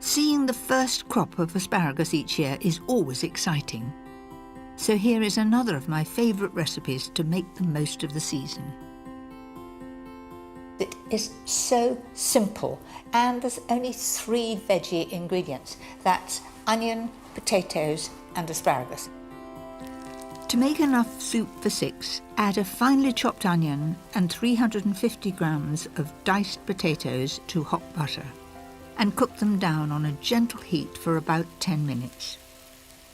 Seeing the first crop of asparagus each year is always exciting. So here is another of my favourite recipes to make the most of the season. It is so simple, and there's only 3 veggie ingredients. That's onion, potatoes and asparagus. To make enough soup for 6, add a finely chopped onion and 350 grams of diced potatoes to hot butter and cook them down on a gentle heat for about 10 minutes.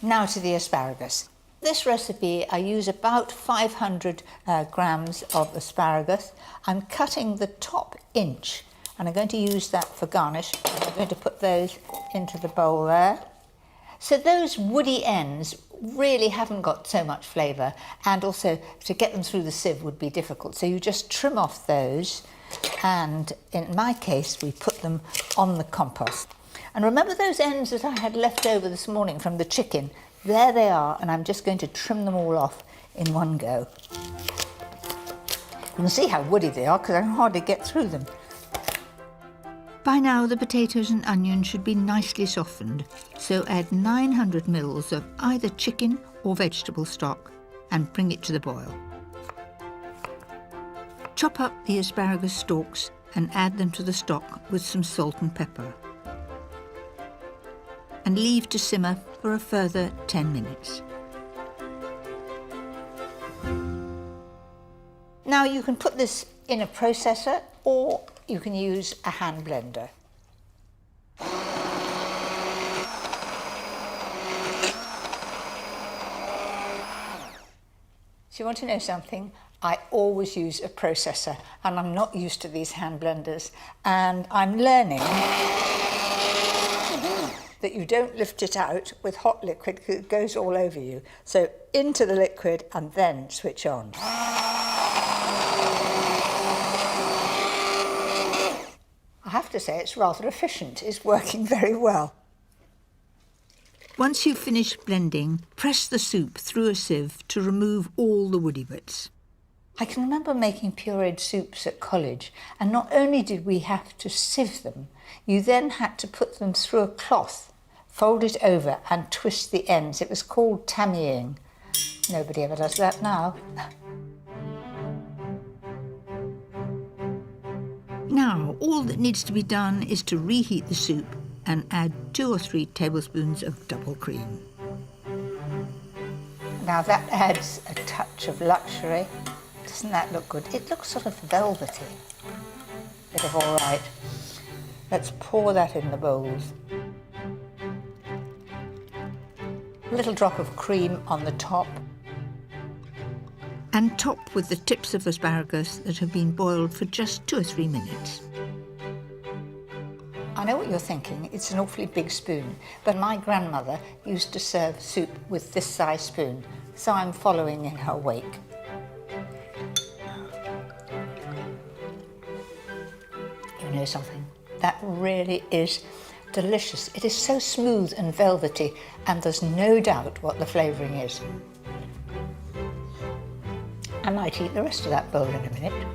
Now to the asparagus. This recipe I use about 500 grams of asparagus. I'm cutting the top inch and I'm going to use that for garnish. I'm going to put those into the bowl there. So those woody ends really haven't got so much flavour, and also to get them through the sieve would be difficult. So you just trim off those, and in my case we put them on the compost. And remember those ends that I had left over this morning from the chicken? There they are, and I'm just going to trim them all off in one go. You can see how woody they are because I can hardly get through them. By now the potatoes and onion should be nicely softened, so add 900 ml of either chicken or vegetable stock and bring it to the boil. Chop up the asparagus stalks and add them to the stock with some salt and pepper. And leave to simmer for a further 10 minutes. Now you can put this in a processor or you can use a hand blender. So you want to know something? I always use a processor, and I'm not used to these hand blenders, and I'm learning that you don't lift it out with hot liquid because it goes all over you. So into the liquid and then switch on. I have to say it's rather efficient. It's working very well. Once you've finished blending, press the soup through a sieve to remove all the woody bits. I can remember making pureed soups at college, and not only did we have to sieve them, you then had to put them through a cloth, fold it over and twist the ends. It was called tammying. Nobody ever does that now. Now, all that needs to be done is to reheat the soup and add 2 or 3 tablespoons of double cream. Now that adds a touch of luxury. Doesn't that look good? It looks sort of velvety. Bit of all right. Let's pour that in the bowls. A little drop of cream on the top. And top with the tips of asparagus that have been boiled for just 2 or 3 minutes. I know what you're thinking, it's an awfully big spoon, but my grandmother used to serve soup with this size spoon, so I'm following in her wake. You know something? That really is delicious. It is so smooth and velvety, and there's no doubt what the flavouring is. I might eat the rest of that bowl in a minute.